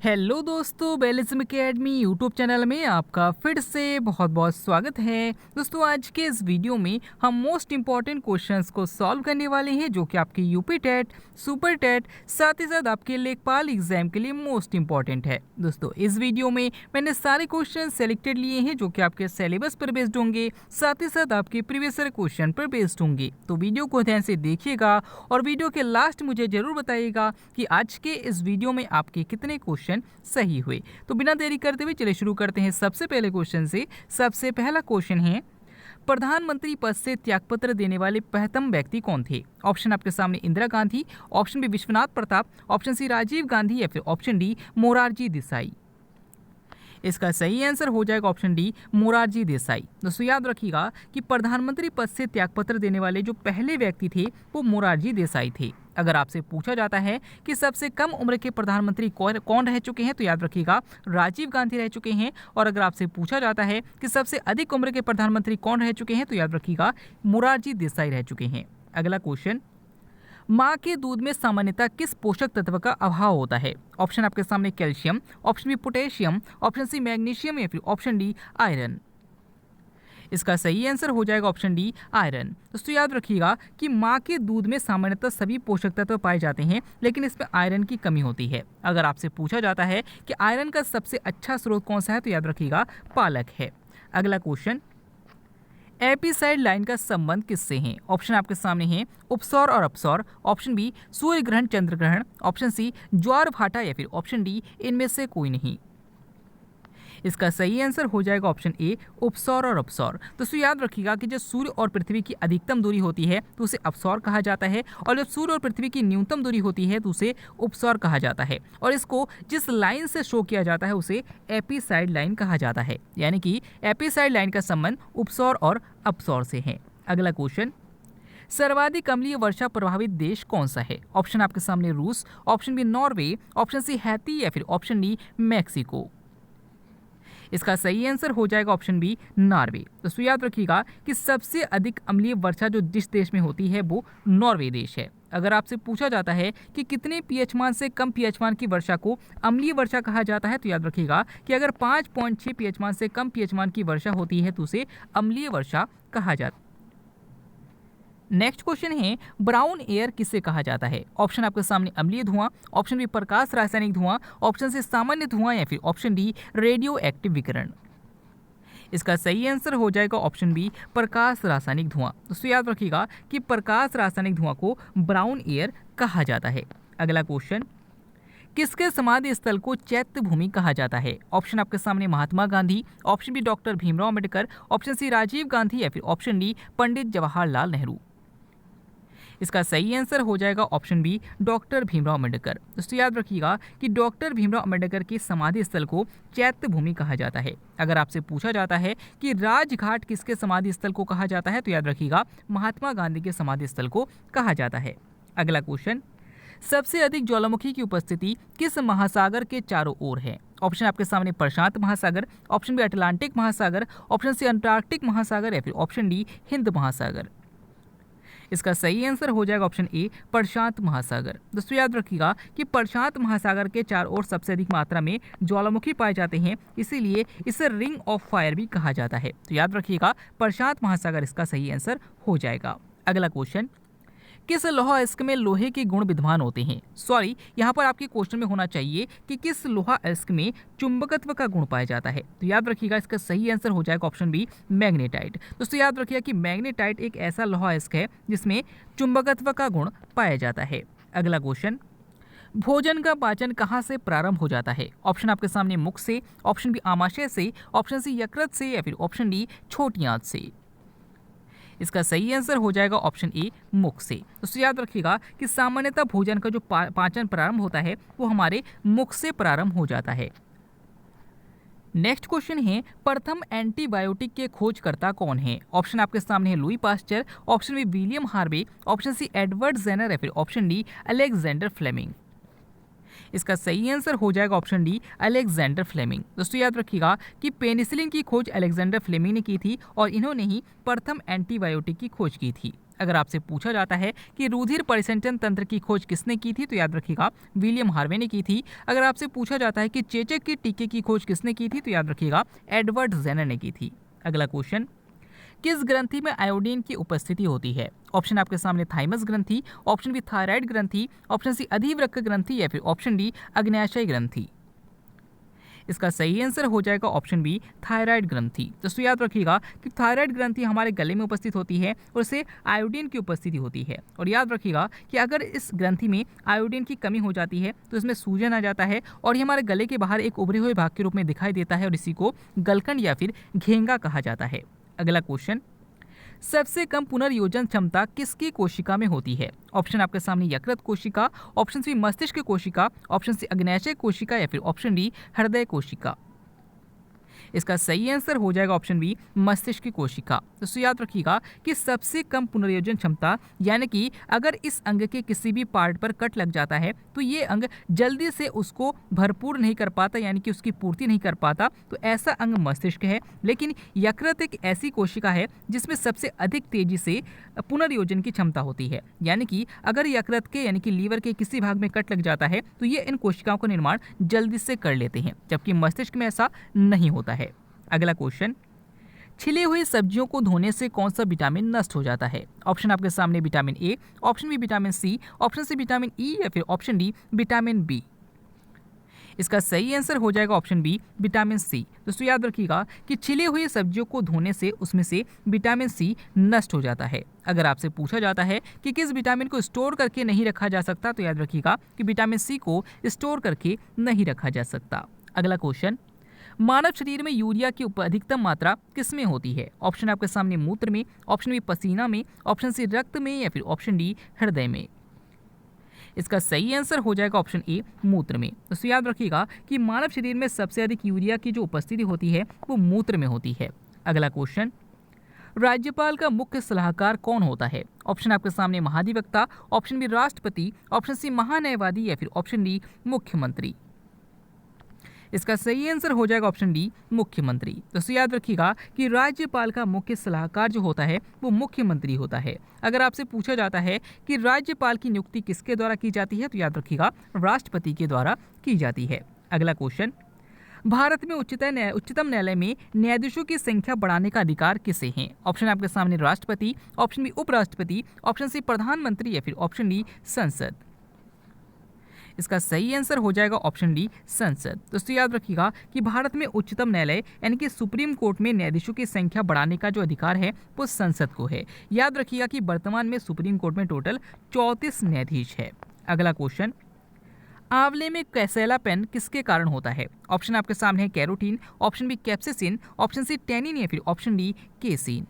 Hello दोस्तों, बेलिज्म academy YouTube channel में आपका फिर से बहुत बहुत स्वागत है। दोस्तों, आज के इस वीडियो में हम मोस्ट इम्पॉर्टेंट क्वेश्चंस को सॉल्व करने वाले हैं जो कि आपके यूपी टेट, सुपर टेट, साथ ही साथ आपके लेखपाल एग्जाम के लिए मोस्ट इम्पॉर्टेंट है। दोस्तों, इस वीडियो में मैंने सारे क्वेश्चन सेलेक्टेड लिए हैं जो कि आपके सिलेबस पर बेस्ड होंगे, साथ ही साथ आपके प्रीवियस क्वेश्चन पर बेस्ड होंगे। तो वीडियो को ध्यान से देखिएगा और वीडियो के लास्ट मुझे जरूर बताइएगा कि आज के इस वीडियो में आपके कितने क्वेश्चन सही हुए। तो बिना देरी करते हुए चलिए शुरू करते हैं सबसे पहले क्वेश्चन से। सबसे पहला क्वेश्चन है, प्रधानमंत्री पद से त्यागपत्र देने वाले प्रथम व्यक्ति कौन थे? ऑप्शन आपके सामने Indira Gandhi, option B Vishwanath Pratap, option C Rajiv Gandhi या फिर ऑप्शन डी मोरारजी देसाई। इसका सही आंसर हो जाएगा ऑप्शन डी मोरारजी देसाई। दोस्तों, याद रखिएगा कि प्रधानमंत्री पद से त्यागपत्र देने वाले जो पहले व्यक्ति थे वो मोरारजी देसाई थे। अगर आपसे पूछा जाता है कि सबसे कम उम्र के प्रधानमंत्री कौन रह चुके हैं तो याद रखिएगा राजीव गांधी रह चुके हैं। और अगर आपसे पूछा जाता है कि सबसे अधिक उम्र के प्रधानमंत्री कौन रह चुके हैं तो याद रखिएगा मोरारजी देसाई रह चुके हैं। अगला क्वेश्चन, माँ के दूध में सामान्यतः किस पोषक तत्व का अभाव होता है? ऑप्शन आपके सामने calcium, option B potassium, option C magnesium या फिर ऑप्शन डी आयरन। इसका सही आंसर हो जाएगा ऑप्शन डी आयरन। दोस्तों, याद रखिएगा कि माँ के दूध में सामान्यतः सभी पोषक तत्व पाए जाते हैं लेकिन इसमें आयरन की कमी होती है। अगर आपसे पूछा जाता है कि आयरन का सबसे अच्छा स्रोत कौन सा है तो याद रखिएगा पालक है। अगला क्वेश्चन, एपीसाइड लाइन का संबंध किससे है? ऑप्शन आपके सामने है उपसौर और अपसौर, ऑप्शन बी सूर्य ग्रहण चंद्र ग्रहण, ऑप्शन सी ज्वार भाटा या फिर ऑप्शन डी इनमें से कोई नहीं। इसका सही आंसर हो जाएगा ऑप्शन ए उपसौर और अपसौर। दोस्तों, याद रखिएगा कि जब सूर्य और पृथ्वी की अधिकतम दूरी होती है तो उसे अपसौर कहा जाता है और जब सूर्य और पृथ्वी की न्यूनतम दूरी होती है तो उसे उपसौर कहा जाता है। और इसको जिस लाइन से शो किया जाता है उसे एपीसाइड लाइन कहा जाता है, यानी कि एपीसाइड लाइन का संबंध उपसौर और अपसौर से है। अगला क्वेश्चन, सर्वाधिक अम्लीय वर्षा प्रभावित देश कौन सा है? ऑप्शन आपके सामने रूस, option B Norway, option C Haiti या फिर ऑप्शन डी मैक्सिको। इसका सही आंसर हो जाएगा ऑप्शन बी नॉर्वे। दोस्तों, याद रखिएगा कि सबसे अधिक अम्लीय वर्षा जो जिस देश में होती है वो नॉर्वे देश है। अगर आपसे पूछा जाता है कि कितने पीएच मान से कम पीएच मान की वर्षा को अम्लीय वर्षा कहा जाता है तो याद रखिएगा कि अगर 5.6 पीएच मान से कम पीएच मान की वर्षा होती है तो उसे अम्लीय वर्षा कहा जाता है। नेक्स्ट क्वेश्चन है, ब्राउन एयर किसे कहा जाता है? ऑप्शन आपके सामने अम्लीय धुआं, ऑप्शन बी प्रकाश रासायनिक धुआं, ऑप्शन सी सामान्य धुआं या फिर ऑप्शन डी रेडियो एक्टिव विकिरण। इसका सही आंसर हो जाएगा ऑप्शन बी प्रकाश रासायनिक धुआं। दोस्तों, याद रखिएगा कि प्रकाश रासायनिक धुआं को ब्राउन एयर कहा जाता है। अगला क्वेश्चन, किसके समाधि स्थल को चैत्य भूमि कहा जाता है? ऑप्शन आपके सामने Mahatma Gandhi, option B doctor Bhimrao Ambedkar, option C Rajiv Gandhi या फिर ऑप्शन डी पंडित जवाहरलाल नेहरू। इसका सही आंसर हो जाएगा option B doctor Bhimrao Ambedkar. दोस्तों, याद रखिएगा कि डॉक्टर भीमराव अम्बेडकर की समाधि स्थल को चैत्य भूमि कहा जाता है। अगर आपसे पूछा जाता है कि राजघाट किसके समाधि स्थल को कहा जाता है तो याद रखिएगा महात्मा गांधी के समाधि स्थल को कहा जाता है। अगला क्वेश्चन, सबसे अधिक ज्वालामुखी की उपस्थिति किस महासागर के चारों ओर है? ऑप्शन आपके सामने प्रशांत महासागर, ऑप्शन बी अटलांटिक महासागर, ऑप्शन सी अंटार्कटिक महासागर या फिर ऑप्शन डी हिंद महासागर। इसका सही आंसर हो जाएगा ऑप्शन ए प्रशांत महासागर। दोस्तों, याद रखिएगा कि प्रशांत महासागर के चारों ओर सबसे अधिक मात्रा में ज्वालामुखी पाए जाते हैं, इसीलिए इसे रिंग ऑफ फायर भी कहा जाता है। तो याद रखिएगा प्रशांत महासागर इसका सही आंसर हो जाएगा। अगला क्वेश्चन, किस लोहा अयस्क में लोहे के गुण विद्यमान होते हैं? सॉरी, यहाँ पर आपके क्वेश्चन में होना चाहिए कि किस लोहा अयस्क में चुंबकत्व का गुण पाया जाता है। तो याद रखिएगा इसका सही आंसर हो जाएगा ऑप्शन बी मैग्नेटाइट। दोस्तों, याद रखिएगा कि मैग्नेटाइट एक ऐसा लोहा अयस्क है जिसमें चुंबकत्व का गुण पाया जाता है। अगला क्वेश्चन, भोजन का पाचन कहाँ से प्रारंभ हो जाता है? ऑप्शन आपके सामने मुख से, ऑप्शन बी आमाशय से, ऑप्शन सी यकृत से या फिर ऑप्शन डी छोटी आंत से। इसका सही आंसर हो जाएगा ऑप्शन ए मुख से। दोस्तों, याद रखिएगा कि सामान्यतः भोजन का जो पाचन प्रारंभ होता है वो हमारे मुख से प्रारंभ हो जाता है। नेक्स्ट क्वेश्चन है, प्रथम एंटीबायोटिक के खोजकर्ता कौन है? ऑप्शन आपके सामने है Louis Pasteur, option B William Harvey, option C Edward Jenner या फिर ऑप्शन डी अलेक्जेंडर फ्लेमिंग। इसका सही आंसर हो जाएगा ऑप्शन डी अलेक्जेंडर फ्लेमिंग। दोस्तों, याद रखिएगा कि पेनिसिलिन की खोज अलेक्जेंडर फ्लेमिंग ने की थी और इन्होंने ही प्रथम एंटीबायोटिक की खोज की थी। अगर आपसे पूछा जाता है कि रुधिर परिसंचरण तंत्र की खोज किसने की थी तो याद रखिएगा विलियम हार्वे ने की थी। अगर आपसे पूछा जाता है कि चेचक के टीके की खोज किसने की थी तो याद रखिएगा एडवर्ड जेनर ने की थी। अगला क्वेश्चन, किस ग्रंथि में आयोडीन की उपस्थिति होती है? ऑप्शन आपके सामने थाइमस ग्रंथि, ऑप्शन बी थायराइड ग्रंथि, ऑप्शन सी अधिवृक्क ग्रंथि या फिर ऑप्शन डी अग्न्याशय ग्रंथि। इसका सही आंसर हो जाएगा ऑप्शन बी थायराइड ग्रंथि। दोस्तों याद रखिएगा कि थायराइड ग्रंथि हमारे गले में उपस्थित होती है और इससे आयोडीन की उपस्थिति होती है। और याद रखिएगा कि अगर इस ग्रंथि में आयोडीन की कमी हो जाती है तो इसमें सूजन आ जाता है और ये हमारे गले के बाहर एक उभरे हुए भाग के रूप में दिखाई देता है और इसी को गलकंड या फिर घेंगा कहा जाता है। अगला क्वेश्चन, सबसे कम पुनर्योजन क्षमता किसकी कोशिका में होती है? ऑप्शन आपके सामने यकृत कोशिका, ऑप्शन सी मस्तिष्क कोशिका, ऑप्शन सी अग्न्याशय कोशिका या फिर ऑप्शन डी हृदय कोशिका। इसका सही आंसर हो जाएगा ऑप्शन बी मस्तिष्क की कोशिका। दोस्तों याद रखिएगा कि सबसे कम पुनर्योजन क्षमता यानी कि अगर इस अंग के किसी भी पार्ट पर कट लग जाता है तो ये अंग जल्दी से उसको भरपूर नहीं कर पाता यानी कि उसकी पूर्ति नहीं कर पाता, तो ऐसा अंग मस्तिष्क है। लेकिन यकृत एक ऐसी कोशिका है जिसमें सबसे अधिक तेजी से पुनर्योजन की क्षमता होती है, यानी कि अगर यकृत के यानी कि लीवर के किसी भाग में कट लग जाता है तो ये इन कोशिकाओं का निर्माण जल्दी से कर लेते हैं, जबकि मस्तिष्क में ऐसा नहीं होता है। अगला क्वेश्चन, छिली हुई सब्जियों को धोने से कौन सा विटामिन नष्ट हो जाता है? ऑप्शन आपके सामने vitamin A, option B vitamin C, option C vitamin E या फिर ऑप्शन डी विटामिन बी। इसका सही आंसर हो जाएगा ऑप्शन बी विटामिन सी। दोस्तों याद रखिएगा कि छिली हुई सब्जियों को धोने से उसमें से विटामिन सी नष्ट हो जाता है। अगर आपसे पूछा जाता है कि किस विटामिन को स्टोर करके नहीं रखा जा सकता तो याद रखिएगा कि विटामिन सी को स्टोर करके नहीं रखा जा सकता। अगला क्वेश्चन, मानव शरीर में यूरिया की अधिकतम मात्रा किसमें होती है? ऑप्शन आपके सामने मूत्र में, ऑप्शन बी पसीना में, ऑप्शन सी रक्त में या फिर ऑप्शन डी हृदय में। इसका सही आंसर हो जाएगा ऑप्शन ए मूत्र में। दोस्तों याद रखिएगा कि मानव शरीर में सबसे अधिक यूरिया की जो उपस्थिति होती है वो मूत्र में होती है। अगला क्वेश्चन, राज्यपाल का मुख्य सलाहकार कौन होता है? ऑप्शन आपके सामने महाधिवक्ता, ऑप्शन बी राष्ट्रपति, ऑप्शन सी महान्यायवादी या फिर ऑप्शन डी मुख्यमंत्री। इसका सही आंसर हो जाएगा ऑप्शन डी मुख्यमंत्री। दोस्तों याद रखिएगा कि राज्यपाल का मुख्य सलाहकार जो होता है वो मुख्यमंत्री होता है। अगर आपसे पूछा जाता है कि राज्यपाल की नियुक्ति किसके द्वारा की जाती है तो याद रखिएगा राष्ट्रपति के द्वारा की जाती है। अगला क्वेश्चन, भारत में उच्चतम न्यायालय में न्यायाधीशों की संख्या बढ़ाने का अधिकार किसे है? ऑप्शन आपके सामने राष्ट्रपति, ऑप्शन बी उपराष्ट्रपति, ऑप्शन सी प्रधानमंत्री या फिर ऑप्शन डी संसद। इसका सही आंसर हो जाएगा ऑप्शन डी संसद। दोस्तों याद रखिएगा कि भारत में उच्चतम न्यायालय यानी कि सुप्रीम कोर्ट में न्यायाधीशों की संख्या बढ़ाने का जो अधिकार है वो संसद को है। याद रखिएगा कि वर्तमान में सुप्रीम कोर्ट में टोटल 34 न्यायाधीश है। अगला क्वेश्चन, आंवले में कैसेला पेन किसके कारण होता है? ऑप्शन आपके सामने है carotene, option B capsaicin, option C tannin या फिर ऑप्शन डी केसीन।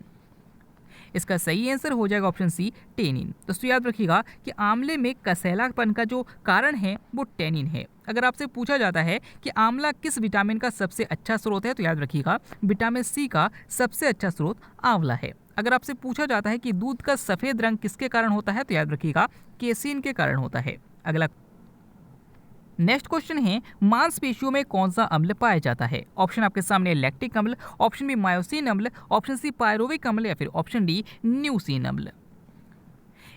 इसका सही आंसर हो जाएगा ऑप्शन सी टेनिन। दोस्तों याद रखिएगा कि आंवले में कसैलापन का जो कारण है वो टेनिन है। अगर आपसे पूछा जाता है कि आंवला किस विटामिन का सबसे अच्छा स्रोत है तो याद रखिएगा विटामिन सी का सबसे अच्छा स्रोत आंवला है। अगर आपसे पूछा जाता है कि दूध का सफेद रंग किसके कारण होता है तो याद रखिएगा केसीन के कारण होता है। अगला नेक्स्ट क्वेश्चन है, मांसपेशियों में कौन सा अम्ल पाया जाता है? ऑप्शन आपके सामने लैक्टिक अम्ल, ऑप्शन बी मायोसिन अम्ल, ऑप्शन सी पायरोविक अम्ल या फिर ऑप्शन डी न्यूसिन अम्ल।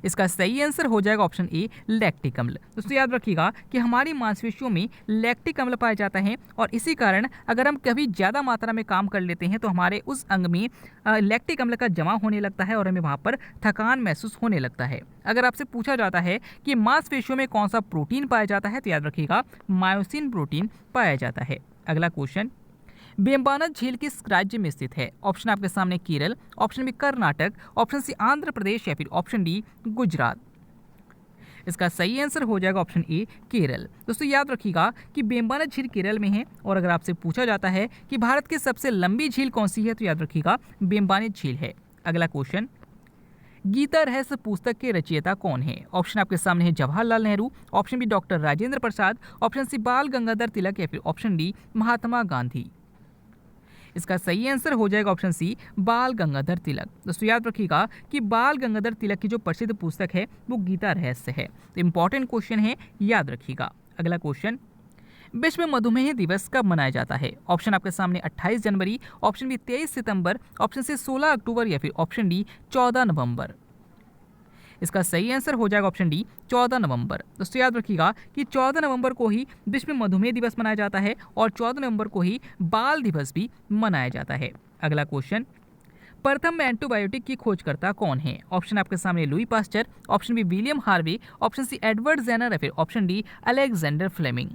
इसका सही आंसर हो जाएगा ऑप्शन ए लैक्टिक अम्ल। दोस्तों याद रखिएगा कि हमारी मांसपेशियों में लैक्टिक अम्ल पाया जाता है और इसी कारण अगर हम कभी ज़्यादा मात्रा में काम कर लेते हैं तो हमारे उस अंग में लैक्टिक अम्ल का जमा होने लगता है और हमें वहाँ पर थकान महसूस होने लगता है। अगर आपसे पूछा जाता है कि मांसपेशियों में कौन सा प्रोटीन पाया जाता है तो याद रखिएगा मायोसिन प्रोटीन पाया जाता है। अगला क्वेश्चन, बेम्बानस झील किस राज्य में स्थित है? ऑप्शन आपके सामने Kerala, option B Karnataka, option C Andhra Pradesh या फिर ऑप्शन डी गुजरात। इसका सही आंसर हो जाएगा ऑप्शन ए केरल। दोस्तों याद रखिएगा कि बेम्बानस झील केरल में है और अगर आपसे पूछा जाता है कि भारत की सबसे लंबी झील कौन सी है तो याद रखिएगा बेम्बानस झील है। अगला क्वेश्चन, गीता रहस्य पुस्तक के रचयिता कौन है? ऑप्शन आपके सामने है Jawaharlal Nehru, option B doctor Rajendra Prasad, option C Bal Gangadhar तिलक या फिर ऑप्शन डी महात्मा गांधी। इसका सही आंसर हो जाएगा ऑप्शन सी बाल गंगाधर तिलक। दोस्तों याद रखिएगा कि बाल गंगाधर तिलक की जो प्रसिद्ध पुस्तक है वो गीता रहस्य है। तो इंपॉर्टेंट क्वेश्चन है, याद रखिएगा। अगला क्वेश्चन, विश्व मधुमेह दिवस कब मनाया जाता है? ऑप्शन आपके सामने 28 जनवरी, ऑप्शन बी 23 सितंबर, ऑप्शन सी 16 अक्टूबर या फिर ऑप्शन डी 14 नवंबर। इसका सही आंसर हो जाएगा ऑप्शन डी 14 नवंबर। दोस्तों याद रखिएगा कि 14 नवंबर को ही विश्व मधुमेह दिवस मनाया जाता है और 14 नवंबर को ही बाल दिवस भी मनाया जाता है। अगला क्वेश्चन, प्रथम एंटीबायोटिक की खोजकर्ता कौन है? ऑप्शन आपके सामने Louis Pasteur, option B William Harvey, option C Edward Jenner या फिर ऑप्शन डी अलेक्जेंडर फ्लेमिंग।